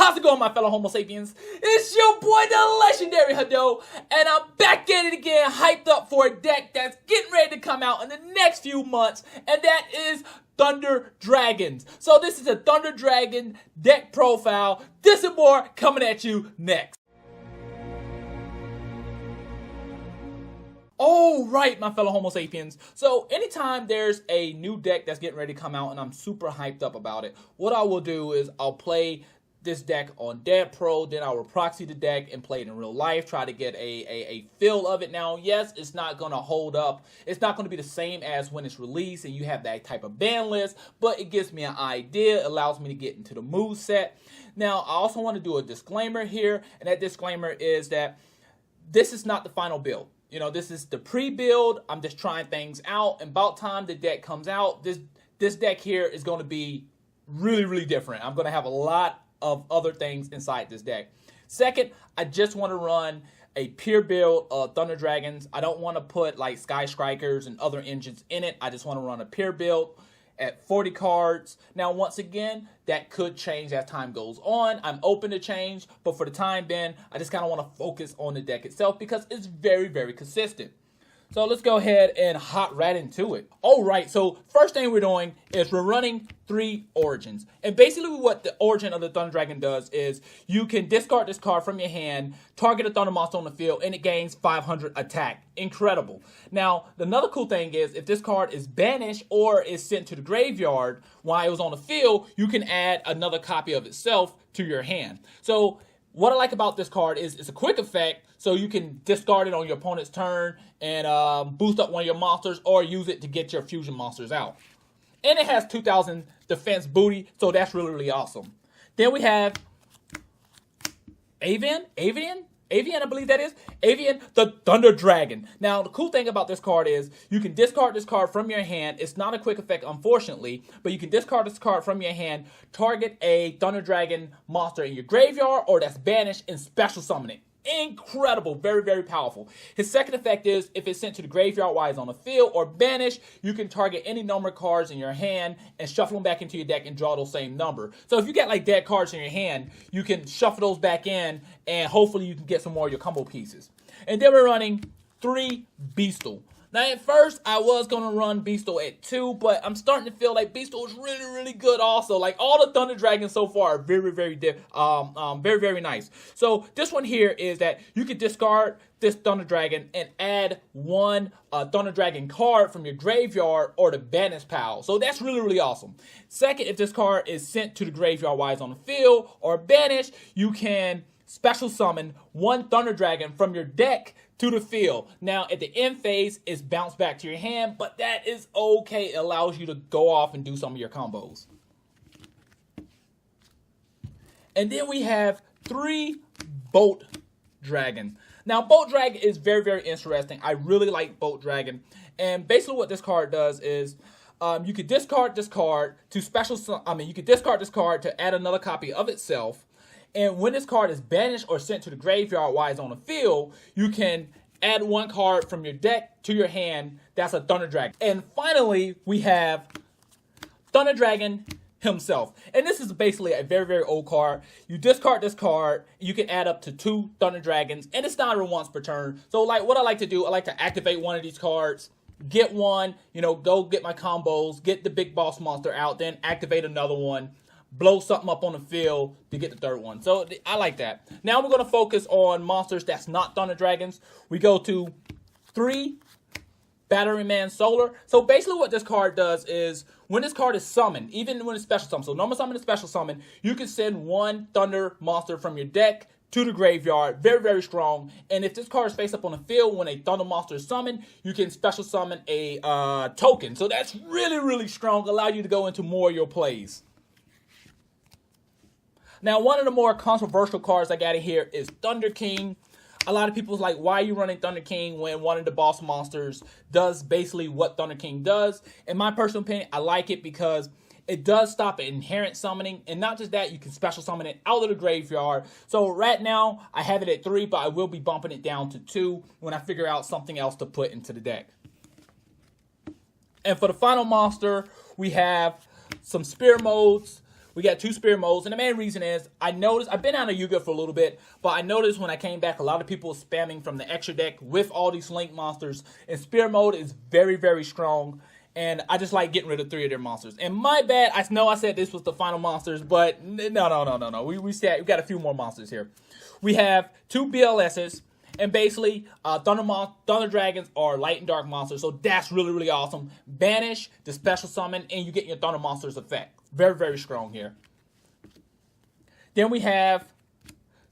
How's it going, my fellow Homo sapiens? It's your boy, the legendary Hadou, and I'm back at it again, hyped up for a deck that's getting ready to come out in the next few months, and that is Thunder Dragons. So this is a Thunder Dragon deck profile. This and more coming at you next. All right, my fellow Homo sapiens. So anytime there's a new deck that's getting ready to come out and I'm super hyped up about it, what I will do is I'll play this deck on Dead Pro, then I will proxy the deck and play it in real life, try to get a feel of it. Now, yes, it's not going to hold up. It's not going to be the same as when it's released and you have that type of ban list, but it gives me an idea, allows me to get into the mood set. Now, I also want to do a disclaimer here, and that disclaimer is that this is not the final build. You know, this is the pre-build. I'm just trying things out, and about time the deck comes out, this deck here is going to be really, really different. I'm going to have a lot of other things inside this deck. Second, I just want to run a pure build of Thunder Dragons. I don't want to put like Sky Strikers and other engines in it. I just want to run a pure build at 40 cards. Now, once again, that could change as time goes on. I'm open to change, but for the time being, I just kind of want to focus on the deck itself because it's very, very consistent. So let's go ahead and hop right into it. All right, so first thing we're doing is we're running 3 origins. And basically what the origin of the Thunder Dragon does is you can discard this card from your hand, target a Thunder monster on the field, and it gains 500 attack. Incredible. Now, another cool thing is if this card is banished or is sent to the graveyard while it was on the field, you can add another copy of itself to your hand. So what I like about this card is it's a quick effect, so you can discard it on your opponent's turn and boost up one of your monsters or use it to get your fusion monsters out. And it has 2,000 defense booty, so that's really, really awesome. Then we have Avian, I believe that is. Avian, the Thunder Dragon. Now, the cool thing about this card is you can discard this card from your hand. It's not a quick effect, unfortunately, but you can discard this card from your hand, target a Thunder Dragon monster in your graveyard or that's banished, and special summon it. Incredible, very, very powerful. His second effect is if it's sent to the graveyard while it's on the field or banished, you can target any number of cards in your hand and shuffle them back into your deck and draw those same number. So if you got like dead cards in your hand, you can shuffle those back in and hopefully you can get some more of your combo pieces. And then we're running 3 Beastal. Now, at first, I was going to run Beastal at 2, but I'm starting to feel like Beastal is really, really good also. Like, all the Thunder Dragons so far are very, very, very nice. So, this one here is that you can discard this Thunder Dragon and add one Thunder Dragon card from your graveyard or the banish pile. So, that's really, really awesome. Second, if this card is sent to the graveyard while it's on the field or banished, you can special summon one Thunder Dragon from your deck to the field. Now, at the end phase, it's bounced back to your hand, but that is okay. It allows you to go off and do some of your combos. And then we have 3 Bolt Dragon. Now, Bolt Dragon is very, very interesting. I really like Bolt Dragon. And basically what this card does is you can discard this card to you can discard this card to add another copy of itself. And when this card is banished or sent to the graveyard while it's on the field, you can add one card from your deck to your hand. That's a Thunder Dragon. And finally, we have Thunder Dragon himself. And this is basically a very, very old card. You discard this card, you can add up to 2 Thunder Dragons, and it's not once per turn. So like what I like to do, I like to activate one of these cards, get one, you know, go get my combos, get the big boss monster out, then activate another one, blow something up on the field to get the third one. So I like that. Now we're going to focus on monsters that's not Thunder Dragons. We go to 3 Battery Man Solar. So basically what this card does is when this card is summoned, even when it's special summon, so normal summon and special summon, you can send one Thunder monster from your deck to the graveyard. Very, very strong. And if this card is face up on the field when a Thunder monster is summoned, you can special summon a token. So that's really, really strong. Allow you to go into more of your plays. Now, one of the more controversial cards I got in here is Thunder King. A lot of people's like, why are you running Thunder King when one of the boss monsters does basically what Thunder King does? In my personal opinion, I like it because it does stop inherent summoning. And not just that, you can special summon it out of the graveyard. So right now, I have it at 3, but I will be bumping it down to 2 when I figure out something else to put into the deck. And for the final monster, we have some spear modes. We got 2 spirit modes, and the main reason is I noticed I've been out of Yu-Gi-Oh for a little bit, but I noticed when I came back, a lot of people spamming from the extra deck with all these link monsters, and spirit mode is very, very strong. And I just like getting rid of 3 of their monsters. And my bad, I know I said this was the final monsters, but no. We got a few more monsters here. We have 2 BLSs, and basically, Thunder Dragons are light and dark monsters, so that's really, really awesome. Banish, the special summon, and you get your Thunder Monsters effect. Very, very strong here. Then we have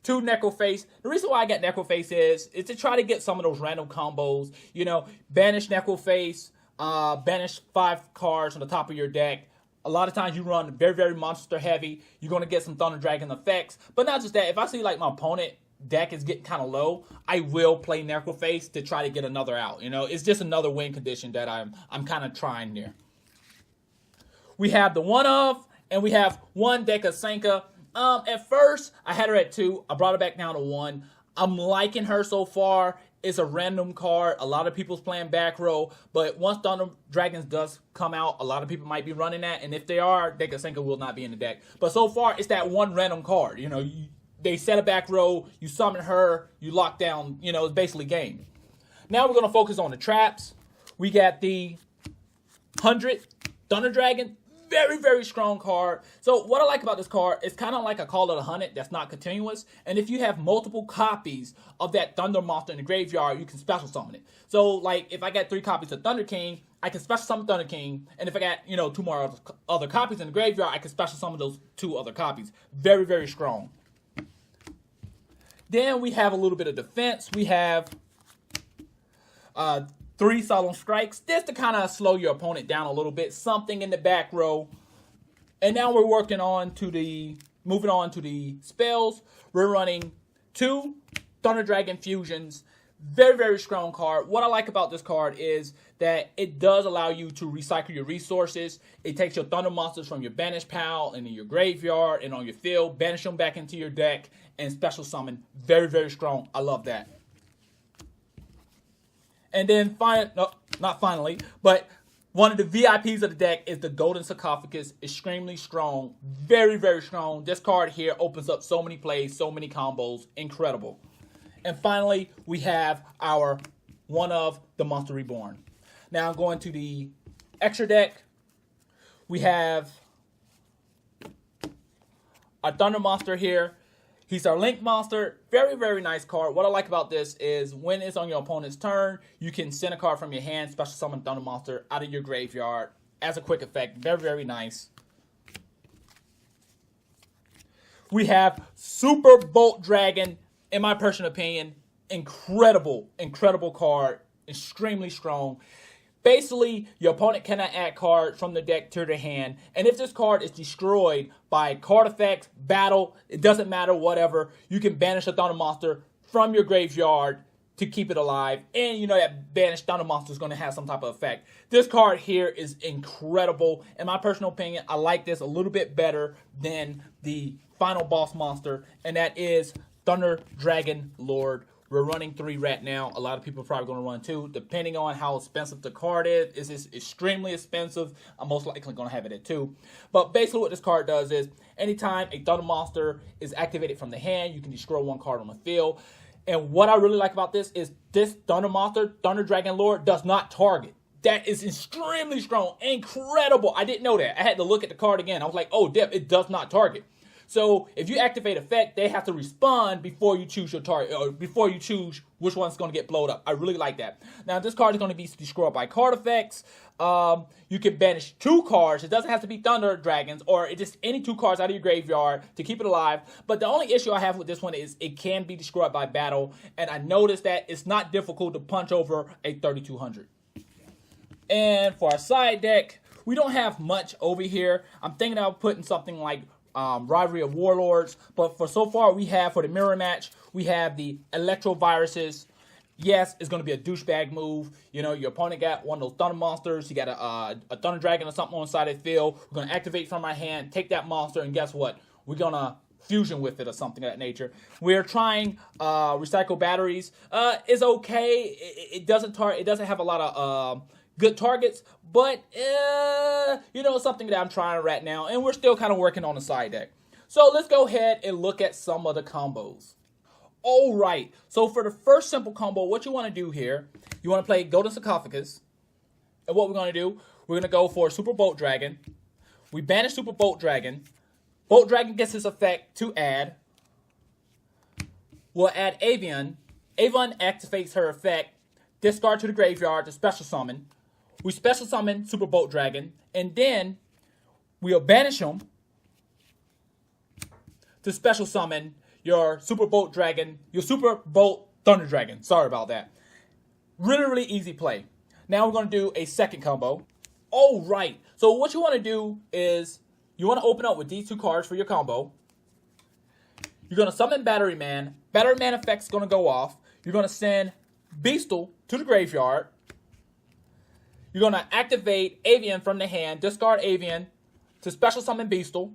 2 Necroface. The reason why I got Necroface is to try to get some of those random combos. You know, banish Necroface, banish 5 cards on the top of your deck. A lot of times you run very, very monster heavy. You're going to get some Thunder Dragon effects. But not just that. If I see like my opponent deck is getting kind of low, I will play Necroface to try to get another out. You know, it's just another win condition that I'm kind of trying here. We have the one of, and we have 1 deck of Sanka. At first, I had her at 2. I brought her back down to 1. I'm liking her so far. It's a random card. A lot of people's playing back row, but once Thunder Dragons does come out, a lot of people might be running that, and if they are, deck of Sanka will not be in the deck. But so far, it's that one random card. You know, they set a back row, you summon her, you lock down, you know, it's basically game. Now we're going to focus on the traps. We got the 100 Thunder Dragon. Very, very strong card. So what I like about this card, it's kind of like a Call of the 100 that's not continuous. And if you have multiple copies of that Thunder monster in the graveyard, you can special summon it. So like if I got 3 copies of Thunder King, I can special summon Thunder King. And if I got, you know, 2 more other copies in the graveyard, I can special summon those 2 other copies. Very, very strong. Then we have a little bit of defense. We have 3 Solemn Strikes, just to kind of slow your opponent down a little bit. Something in the back row. And now we're moving on to the spells. We're running 2 Thunder Dragon Fusions. Very, very strong card. What I like about this card is that it does allow you to recycle your resources. It takes your Thunder Monsters from your Banish pile and in your graveyard and on your field, banish them back into your deck, and special summon. Very, very strong. I love that. And then, not finally, but one of the VIPs of the deck is the Golden Sarcophagus. Extremely strong. Very, very strong. This card here opens up so many plays, so many combos. Incredible. And finally, we have our one of the Monster Reborn. Now, going to the extra deck, we have a Thunder Monster here. He's our Link Monster. Very, very nice card. What I like about this is when it's on your opponent's turn, you can send a card from your hand, special summon Thunder Monster out of your graveyard as a quick effect. Very, very nice. We have Super Bolt Dragon. In my personal opinion, incredible card. Extremely strong. Basically, your opponent cannot add cards from the deck to their hand. And if this card is destroyed by card effects, battle, it doesn't matter, whatever, you can banish a Thunder Monster from your graveyard to keep it alive. And you know that banished Thunder Monster is going to have some type of effect. This card here is incredible. In my personal opinion, I like this a little bit better than the final boss monster. And that is Thunder Dragon Lord. We're running 3 right now. A lot of people are probably going to run 2. Depending on how expensive the card is. It's extremely expensive. I'm most likely going to have it at 2. But basically what this card does is anytime a Thunder Monster is activated from the hand, you can destroy 1 card on the field. And what I really like about this is this Thunder Monster, Thunder Dragon Lord, does not target. That is extremely strong. Incredible. I didn't know that. I had to look at the card again. I was like, oh, Dip, it does not target. So if you activate effect, they have to respond before you choose your target, or before you choose which one's going to get blowed up. I really like that. Now, this card is going to be destroyed by card effects. You can banish 2 cards. It doesn't have to be Thunder Dragons, or it just any 2 cards out of your graveyard to keep it alive. But the only issue I have with this one is it can be destroyed by battle. And I noticed that it's not difficult to punch over a 3200. And for our side deck, we don't have much over here. I'm thinking of putting something like Rivalry of Warlords, but for so far we have for the mirror match, we have the Electroviruses. Yes, it's going to be a douchebag move. You know, your opponent got one of those Thunder Monsters. You got a Thunder Dragon or something on the side of the field. We're going to activate from our hand, take that monster, and guess what? We're going to fusion with it or something of that nature. We're trying Recycle Batteries. It's okay. It doesn't have a lot of good targets, but you know, something that I'm trying right now, and we're still kind of working on the side deck. So let's go ahead and look at some of the combos. All right, so for the first simple combo, what you want to do here, you want to play Golden Sarcophagus, and what we're going to do, we're going to go for Super Bolt Dragon. We banish Super Bolt Dragon. Bolt Dragon gets his effect to add. We'll add Avian. Avian activates her effect. Discard to the graveyard to special summon. We special summon Super Bolt Dragon. And then we'll banish him to special summon your Super Bolt Dragon, your Super Bolt Thunder Dragon. Sorry about that. Really, really easy play. Now we're going to do a second combo. All right. So what you want to do is you want to open up with these two cards for your combo. You're going to summon Battery Man. Battery Man effect's going to go off. You're going to send Beastle to the graveyard. You're going to activate Avian from the hand. Discard Avian to special summon Beastle.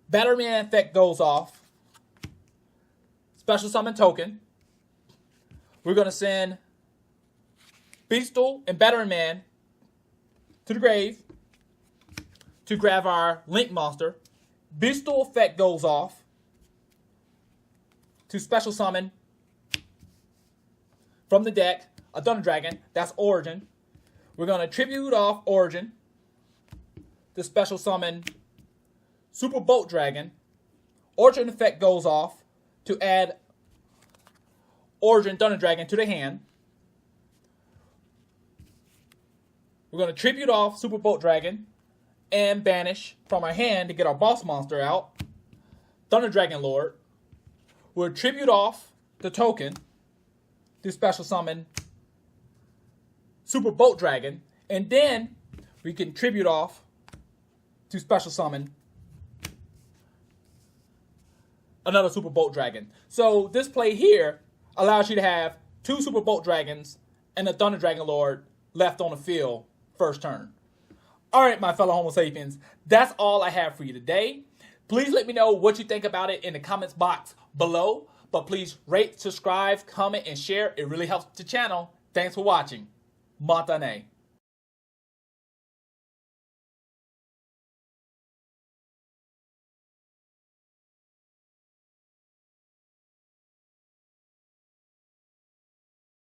Battery Man effect goes off. Special summon token. We're going to send Beastle and Battery Man to the grave to grab our Link monster. Beastle effect goes off to special summon from the deck a Thunder Dragon. That's Origin. We're going to tribute off Origin to special summon Super Bolt Dragon. Origin effect goes off to add Origin Thunder Dragon to the hand. We're going to tribute off Super Bolt Dragon and banish from our hand to get our boss monster out, Thunder Dragon Lord. We'll tribute off the token to special summon Super Bolt Dragon, and then we can tribute off to special summon another Super Bolt Dragon. So this play here allows you to have two Super Bolt Dragons and a Thunder Dragon Lord left on the field first turn. Alright, my fellow Homo sapiens, that's all I have for you today. Please let me know what you think about it in the comments box below. But please rate, subscribe, comment, and share. It really helps the channel. Thanks for watching. Matane.